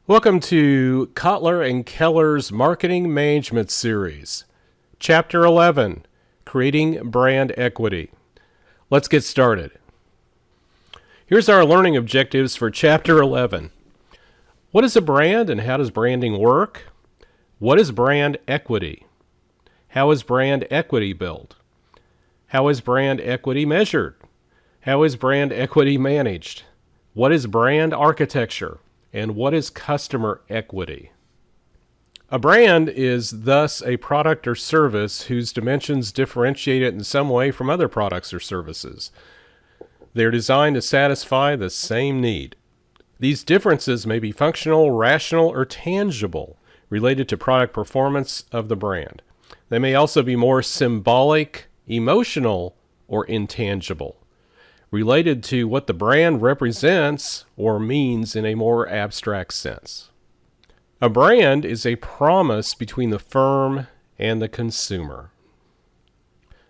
Welcome to Kotler and Keller's Marketing Management Series, Chapter 11, Creating Brand Equity. Let's get started. Here's our learning objectives for Chapter 11. What is a brand and how does branding work? What is brand equity? How is brand equity built? How is brand equity measured? How is brand equity managed? What is brand architecture? And what is customer equity? A brand is thus a product or service whose dimensions differentiate it in some way from other products or services. They're designed to satisfy the same need. These differences may be functional, rational, or tangible, related to product performance of the brand. They may also be more symbolic, emotional, or intangible, related to what the brand represents or means in a more abstract sense. A brand is a promise between the firm and the consumer.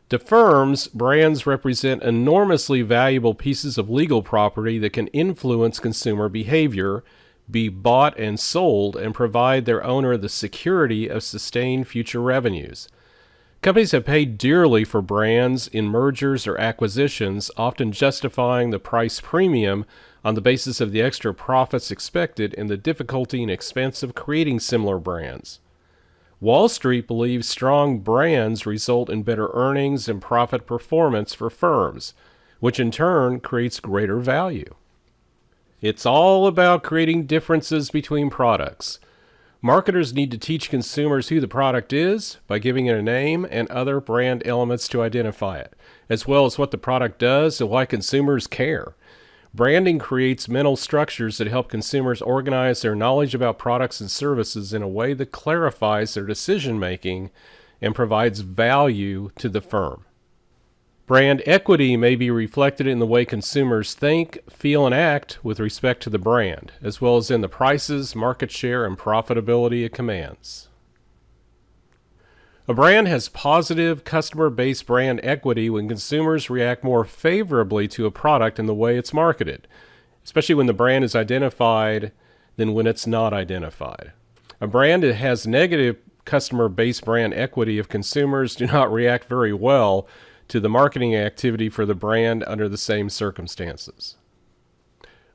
To firms, brands represent enormously valuable pieces of legal property that can influence consumer behavior, be bought and sold, and provide their owner the security of sustained future revenues. Companies have paid dearly for brands in mergers or acquisitions, often justifying the price premium on the basis of the extra profits expected and the difficulty and expense of creating similar brands. Wall Street believes strong brands result in better earnings and profit performance for firms, which in turn creates greater value. It's all about creating differences between products. Marketers need to teach consumers who the product is by giving it a name and other brand elements to identify it, as well as what the product does and why consumers care. Branding creates mental structures that help consumers organize their knowledge about products and services in a way that clarifies their decision-making and provides value to the firm. Brand equity may be reflected in the way consumers think, feel, and act with respect to the brand, as well as in the prices, market share, and profitability it commands. A brand has positive customer-based brand equity when consumers react more favorably to a product in the way it's marketed, especially when the brand is identified than when it's not identified. A brand that has negative customer-based brand equity if consumers do not react very well to the marketing activity for the brand under the same circumstances.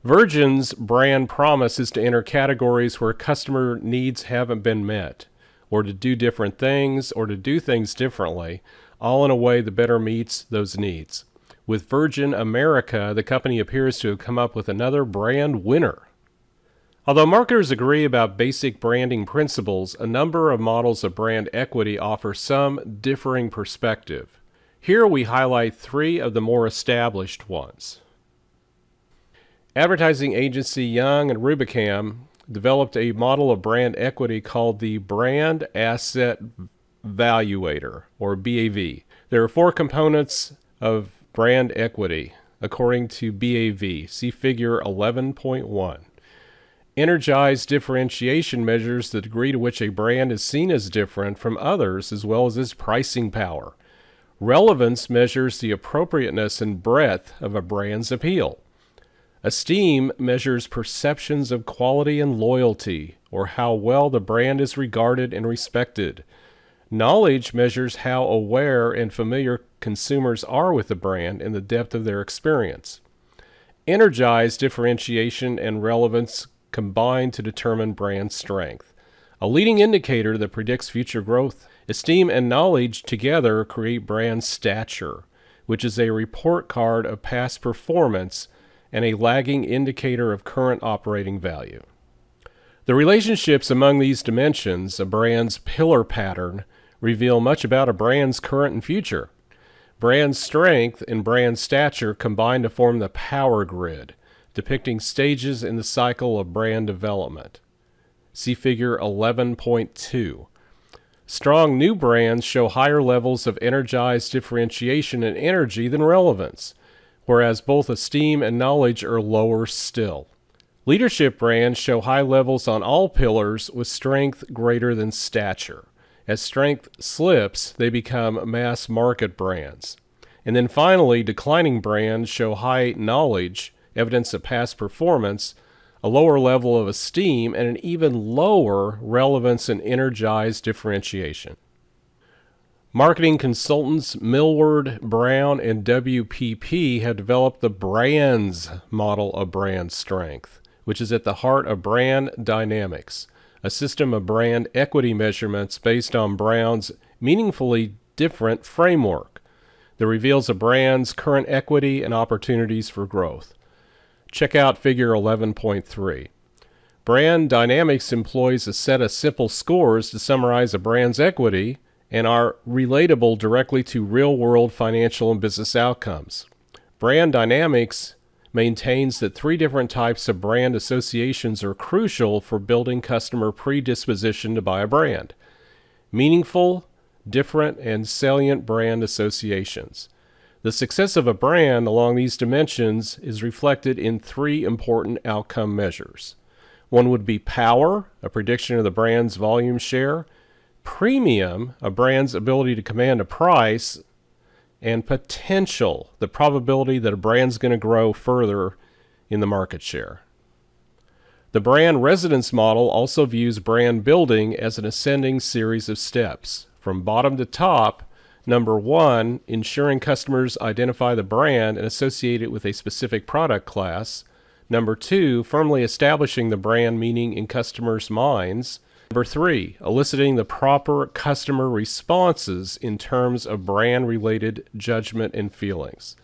Virgin's brand promise is to enter categories where customer needs haven't been met, or to do different things, or to do things differently, all in a way that better meets those needs. With Virgin America, the company appears to have come up with another brand winner. Although marketers agree about basic branding principles, a number of models of brand equity offer some differing perspective. Here we highlight three of the more established ones. Advertising agency Young and Rubicam developed a model of brand equity called the Brand Asset Valuator, or BAV. There are four components of brand equity, according to BAV. See Figure 11.1. Energized differentiation measures the degree to which a brand is seen as different from others, as well as its pricing power. Relevance measures the appropriateness and breadth of a brand's appeal. Esteem measures perceptions of quality and loyalty, or how well the brand is regarded and respected. Knowledge measures how aware and familiar consumers are with the brand and the depth of their experience. Energized differentiation and relevance combine to determine brand strength, a leading indicator that predicts future growth. Esteem and knowledge together create brand stature, which is a report card of past performance and a lagging indicator of current operating value. The relationships among these dimensions, a brand's pillar pattern, reveal much about a brand's current and future. Brand strength and brand stature combine to form the power grid, depicting stages in the cycle of brand development. See Figure 11.2. Strong new brands show higher levels of energized differentiation and energy than relevance, whereas both esteem and knowledge are lower still. Leadership brands show high levels on all pillars with strength greater than stature. As strength slips, they become mass market brands. And then finally, declining brands show high knowledge, evidence of past performance, a lower level of esteem, and an even lower relevance and energized differentiation. Marketing consultants Millward, Brown, and WPP have developed the BRANDS model of brand strength, which is at the heart of brand dynamics, a system of brand equity measurements based on Brown's meaningfully different framework that reveals a brand's current equity and opportunities for growth. Check out Figure 11.3. Brand dynamics employs a set of simple scores to summarize a brand's equity and are relatable directly to real-world financial and business outcomes. Brand dynamics maintains that 3 different types of brand associations are crucial for building customer predisposition to buy a brand: meaningful, different, and salient brand associations. The success of a brand along these dimensions is reflected in 3 important outcome measures. One would be power, a prediction of the brand's volume share; premium, a brand's ability to command a price; and potential, the probability that a brand's going to grow further in the market share. The brand resonance model also views brand building as an ascending series of steps. From bottom to top, number 1, ensuring customers identify the brand and associate it with a specific product class. Number 2, firmly establishing the brand meaning in customers' minds. Number 3, eliciting the proper customer responses in terms of brand-related judgment and feelings.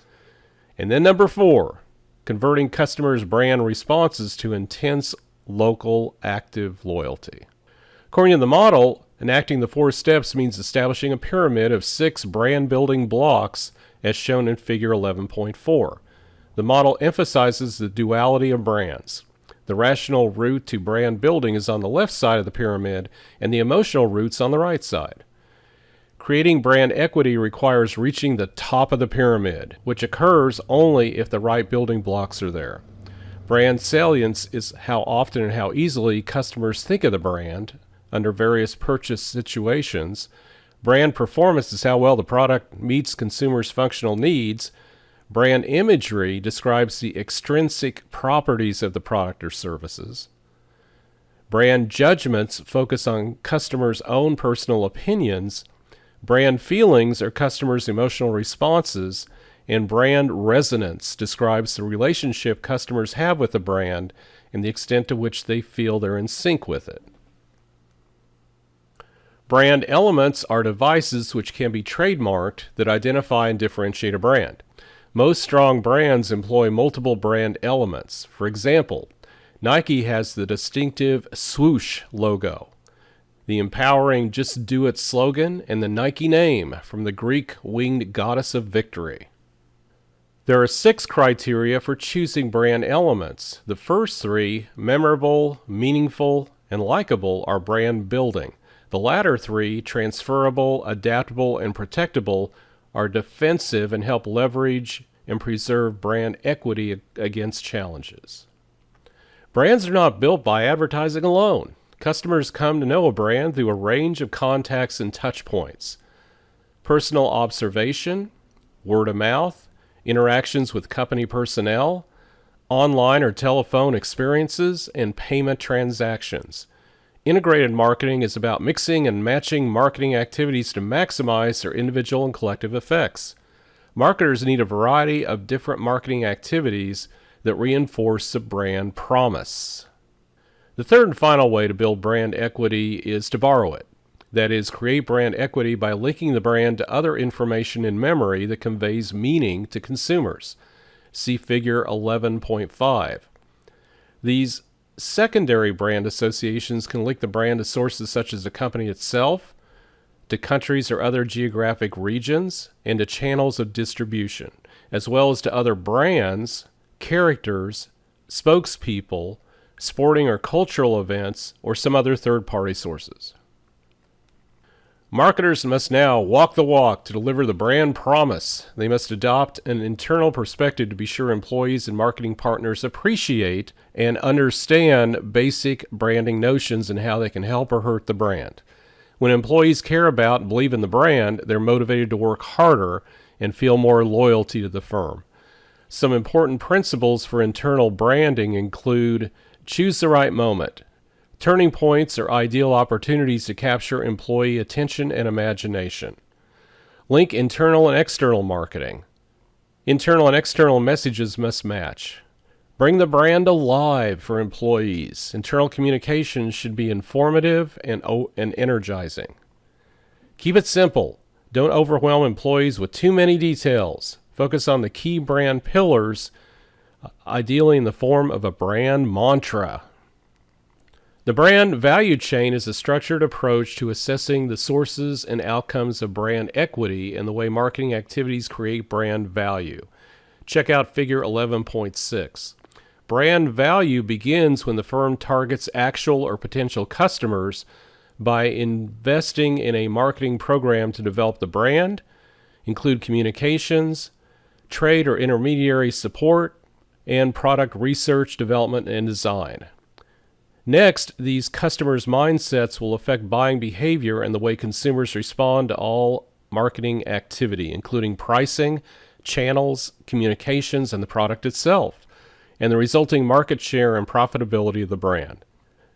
And then number 4, converting customers' brand responses to intense local active loyalty. According to the model, enacting the 4 steps means establishing a pyramid of 6 brand-building blocks as shown in Figure 11.4. The model emphasizes the duality of brands. The rational route to brand building is on the left side of the pyramid, and the emotional route's on the right side. Creating brand equity requires reaching the top of the pyramid, which occurs only if the right building blocks are there. Brand salience is how often and how easily customers think of the brand under various purchase situations. Brand performance is how well the product meets consumers' functional needs. Brand imagery describes the extrinsic properties of the product or services. Brand judgments focus on customers' own personal opinions. Brand feelings are customers' emotional responses. And brand resonance describes the relationship customers have with the brand and the extent to which they feel they're in sync with it. Brand elements are devices which can be trademarked that identify and differentiate a brand. Most strong brands employ multiple brand elements. For example, Nike has the distinctive swoosh logo, the empowering "Just Do It" slogan, and the Nike name from the Greek winged goddess of victory. There are 6 criteria for choosing brand elements. The first 3, memorable, meaningful, and likable, are brand building. The latter 3, transferable, adaptable, and protectable, are defensive and help leverage and preserve brand equity against challenges. Brands are not built by advertising alone. Customers come to know a brand through a range of contacts and touch points: personal observation, word of mouth, interactions with company personnel, online or telephone experiences, and payment transactions. Integrated marketing is about mixing and matching marketing activities to maximize their individual and collective effects. Marketers need a variety of different marketing activities that reinforce the brand promise. The third and final way to build brand equity is to borrow it. That is, create brand equity by linking the brand to other information in memory that conveys meaning to consumers. See Figure 11.5. These secondary brand associations can link the brand to sources such as the company itself, to countries or other geographic regions, and to channels of distribution, as well as to other brands, characters, spokespeople, sporting or cultural events, or some other third-party sources. Marketers must now walk the walk to deliver the brand promise. They must adopt an internal perspective to be sure employees and marketing partners appreciate and understand basic branding notions and how they can help or hurt the brand. When employees care about and believe in the brand, they're motivated to work harder and feel more loyalty to the firm. Some important principles for internal branding include Choose the right moment. Turning points are ideal opportunities to capture employee attention and imagination. Link internal and external marketing. Internal and external messages must match. Bring the brand alive for employees. Internal communications should be informative and energizing. Keep it simple. Don't overwhelm employees with too many details. Focus on the key brand pillars, ideally in the form of a brand mantra. The brand value chain is a structured approach to assessing the sources and outcomes of brand equity and the way marketing activities create brand value. Check out Figure 11.6. Brand value begins when the firm targets actual or potential customers by investing in a marketing program to develop the brand, include communications, trade or intermediary support, and product research, development, and design. Next, these customers' mindsets will affect buying behavior and the way consumers respond to all marketing activity, including pricing, channels, communications, and the product itself, and the resulting market share and profitability of the brand.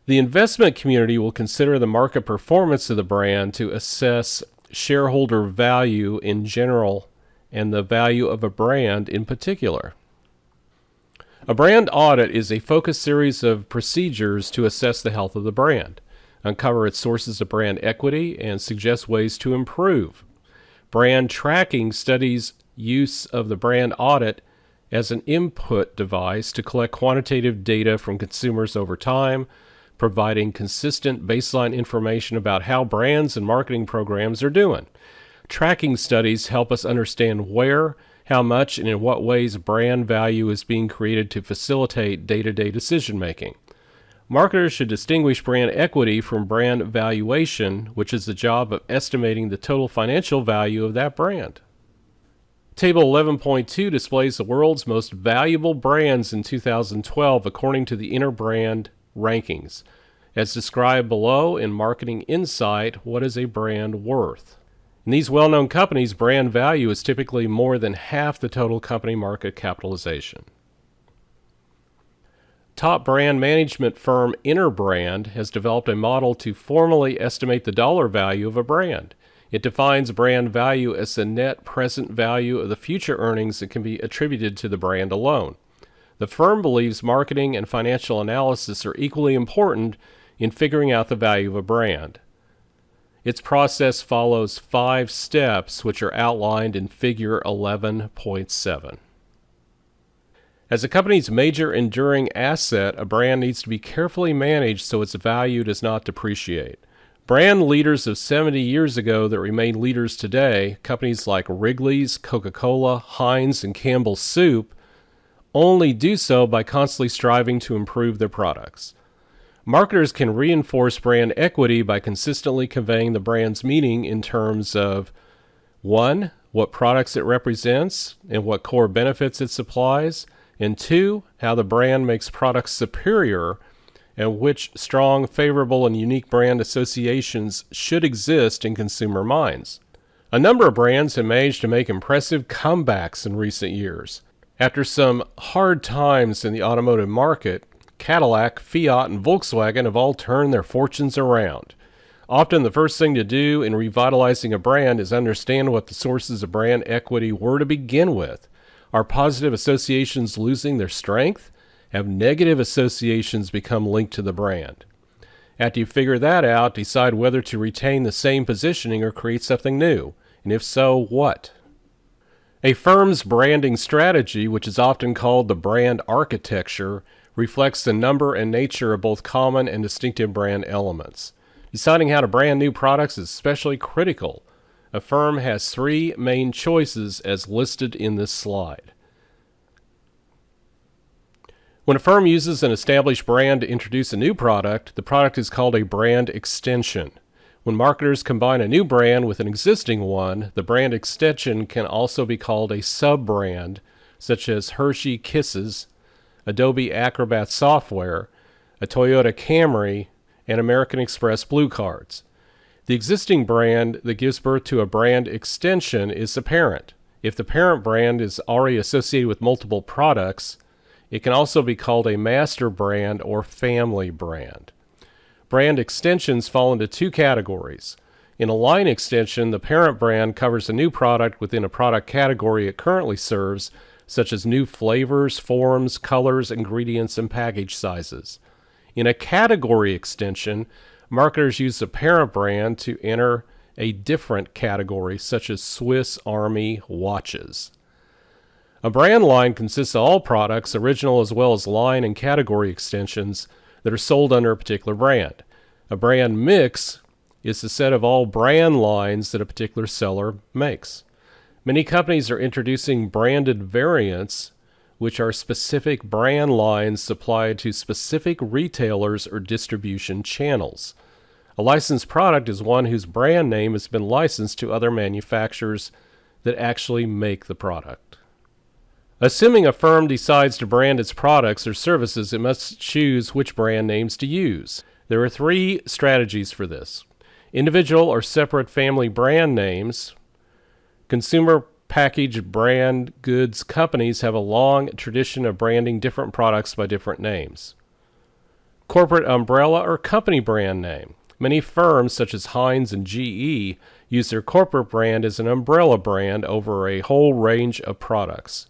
The investment community will consider the market performance of the brand to assess shareholder value in general and the value of a brand in particular. A brand audit is a focused series of procedures to assess the health of the brand, uncover its sources of brand equity, and suggest ways to improve. Brand tracking studies use of the brand audit as an input device to collect quantitative data from consumers over time, providing consistent baseline information about how brands and marketing programs are doing. Tracking studies help us understand where, how much, and in what ways brand value is being created to facilitate day-to-day decision-making. Marketers should distinguish brand equity from brand valuation, which is the job of estimating the total financial value of that brand. Table 11.2 displays the world's most valuable brands in 2012 according to the Interbrand rankings. As described below in Marketing Insight, what is a brand worth? In these well-known companies, brand value is typically more than half the total company market capitalization. Top brand management firm Interbrand has developed a model to formally estimate the dollar value of a brand. It defines brand value as the net present value of the future earnings that can be attributed to the brand alone. The firm believes marketing and financial analysis are equally important in figuring out the value of a brand. Its process follows 5 steps, which are outlined in Figure 11.7. As a company's major enduring asset, a brand needs to be carefully managed so its value does not depreciate. Brand leaders of 70 years ago that remain leaders today, companies like Wrigley's, Coca-Cola, Heinz, and Campbell's Soup, only do so by constantly striving to improve their products. Marketers can reinforce brand equity by consistently conveying the brand's meaning in terms of 1. What products it represents and what core benefits it supplies, and 2. How the brand makes products superior and which strong, favorable, and unique brand associations should exist in consumer minds. A number of brands have managed to make impressive comebacks in recent years. After some hard times in the automotive market, Cadillac, Fiat, and Volkswagen have all turned their fortunes around. Often the first thing to do in revitalizing a brand is understand what the sources of brand equity were to begin with. Are positive associations losing their strength? Have negative associations become linked to the brand? After you figure that out, decide whether to retain the same positioning or create something new, and if so, what? A firm's branding strategy, which is often called the brand architecture, reflects the number and nature of both common and distinctive brand elements. Deciding how to brand new products is especially critical. A firm has 3 main choices as listed in this slide. When a firm uses an established brand to introduce a new product, the product is called a brand extension. When marketers combine a new brand with an existing one, the brand extension can also be called a sub-brand, such as Hershey Kisses, Adobe Acrobat Software, a Toyota Camry, and American Express Blue Cards. The existing brand that gives birth to a brand extension is the parent. If the parent brand is already associated with multiple products, It can also be called a master brand or family brand. Brand extensions fall into two categories. In a line extension, the parent brand covers a new product within a product category it currently serves, such as new flavors, forms, colors, ingredients, and package sizes. In a category extension, marketers use the parent brand to enter a different category, such as Swiss Army watches. A brand line consists of all products, original as well as line and category extensions, that are sold under a particular brand. A brand mix is the set of all brand lines that a particular seller makes. Many companies are introducing branded variants, which are specific brand lines supplied to specific retailers or distribution channels. A licensed product is one whose brand name has been licensed to other manufacturers that actually make the product. Assuming a firm decides to brand its products or services, it must choose which brand names to use. There are three strategies for this. Individual or separate family brand names. Consumer packaged brand goods companies have a long tradition of branding different products by different names. Corporate umbrella or company brand name. Many firms, such as Heinz and GE, use their corporate brand as an umbrella brand over a whole range of products.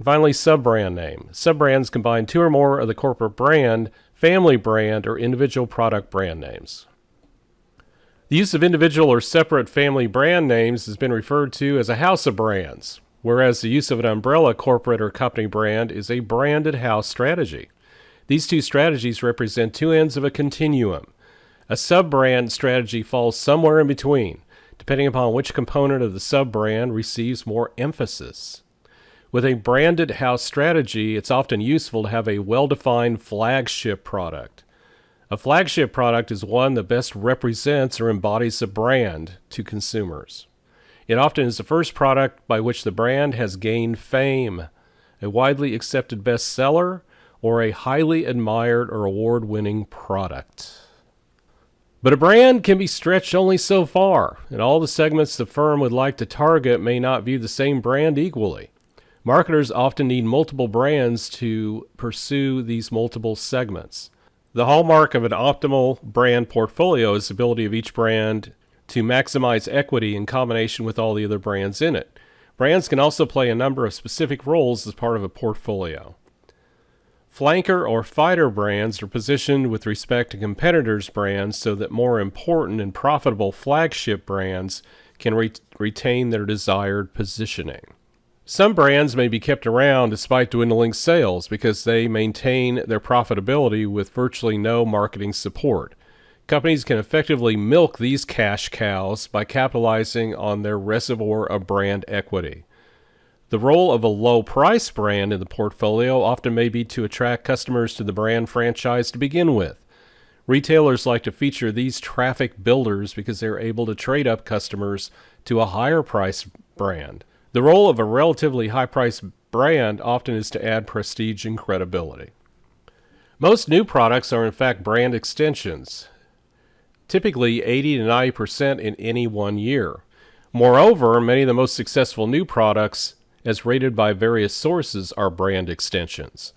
And finally, sub-brand name. Sub-brands combine two or more of the corporate brand, family brand, or individual product brand names. The use of individual or separate family brand names has been referred to as a house of brands, whereas the use of an umbrella corporate or company brand is a branded house strategy. These two strategies represent two ends of a continuum. A sub-brand strategy falls somewhere in between, depending upon which component of the sub-brand receives more emphasis. With a branded house strategy, it's often useful to have a well-defined flagship product. A flagship product is one that best represents or embodies the brand to consumers. It often is the first product by which the brand has gained fame, a widely accepted bestseller, or a highly admired or award-winning product. But a brand can be stretched only so far, and all the segments the firm would like to target may not view the same brand equally. Marketers often need multiple brands to pursue these multiple segments. The hallmark of an optimal brand portfolio is the ability of each brand to maximize equity in combination with all the other brands in it. Brands can also play a number of specific roles as part of a portfolio. Flanker or fighter brands are positioned with respect to competitors' brands so that more important and profitable flagship brands can retain their desired positioning. Some brands may be kept around despite dwindling sales because they maintain their profitability with virtually no marketing support. Companies can effectively milk these cash cows by capitalizing on their reservoir of brand equity. The role of a low-price brand in the portfolio often may be to attract customers to the brand franchise to begin with. Retailers like to feature these traffic builders because they're able to trade up customers to a higher-price brand. The role of a relatively high-priced brand often is to add prestige and credibility. Most new products are in fact brand extensions, typically 80 to 90% in any one year. Moreover, many of the most successful new products, as rated by various sources, are brand extensions.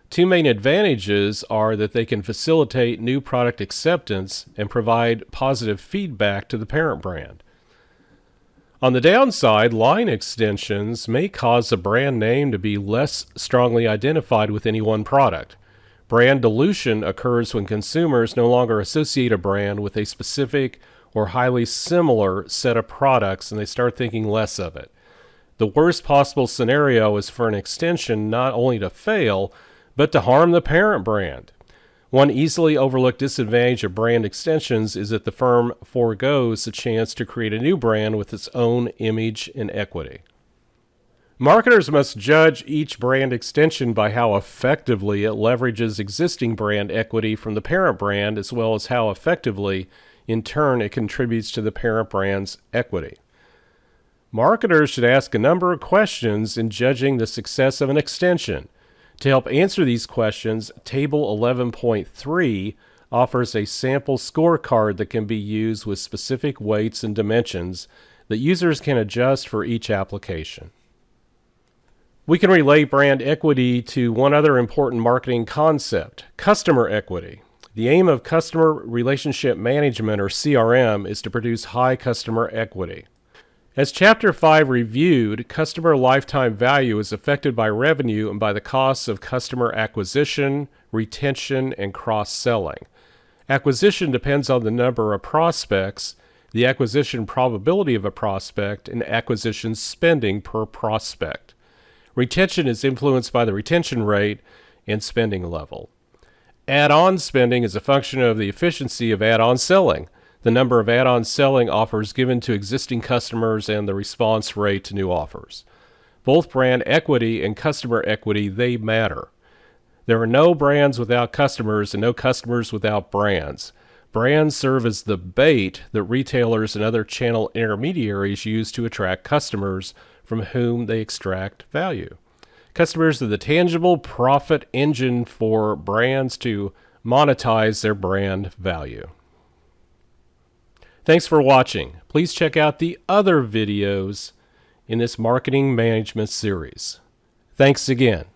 Two main advantages are that they can facilitate new product acceptance and provide positive feedback to the parent brand. On the downside, line extensions may cause a brand name to be less strongly identified with any one product. Brand dilution occurs when consumers no longer associate a brand with a specific or highly similar set of products and they start thinking less of it. The worst possible scenario is for an extension not only to fail, but to harm the parent brand. One easily overlooked disadvantage of brand extensions is that the firm forgoes the chance to create a new brand with its own image and equity. Marketers must judge each brand extension by how effectively it leverages existing brand equity from the parent brand, as well as how effectively, in turn, it contributes to the parent brand's equity. Marketers should ask a number of questions in judging the success of an extension. To help answer these questions, Table 11.3 offers a sample scorecard that can be used with specific weights and dimensions that users can adjust for each application. We can relate brand equity to one other important marketing concept, customer equity. The aim of customer relationship management, or CRM, is to produce high customer equity. As Chapter 5 reviewed, customer lifetime value is affected by revenue and by the costs of customer acquisition, retention, and cross-selling. Acquisition depends on the number of prospects, the acquisition probability of a prospect, and acquisition spending per prospect. Retention is influenced by the retention rate and spending level. Add-on spending is a function of the efficiency of add-on selling, the number of add-on selling offers given to existing customers, and the response rate to new offers. Both brand equity and customer equity, they matter. There are no brands without customers and no customers without brands. Brands serve as the bait that retailers and other channel intermediaries use to attract customers from whom they extract value. Customers are the tangible profit engine for brands to monetize their brand value. Thanks for watching. Please check out the other videos in this marketing management series. Thanks again.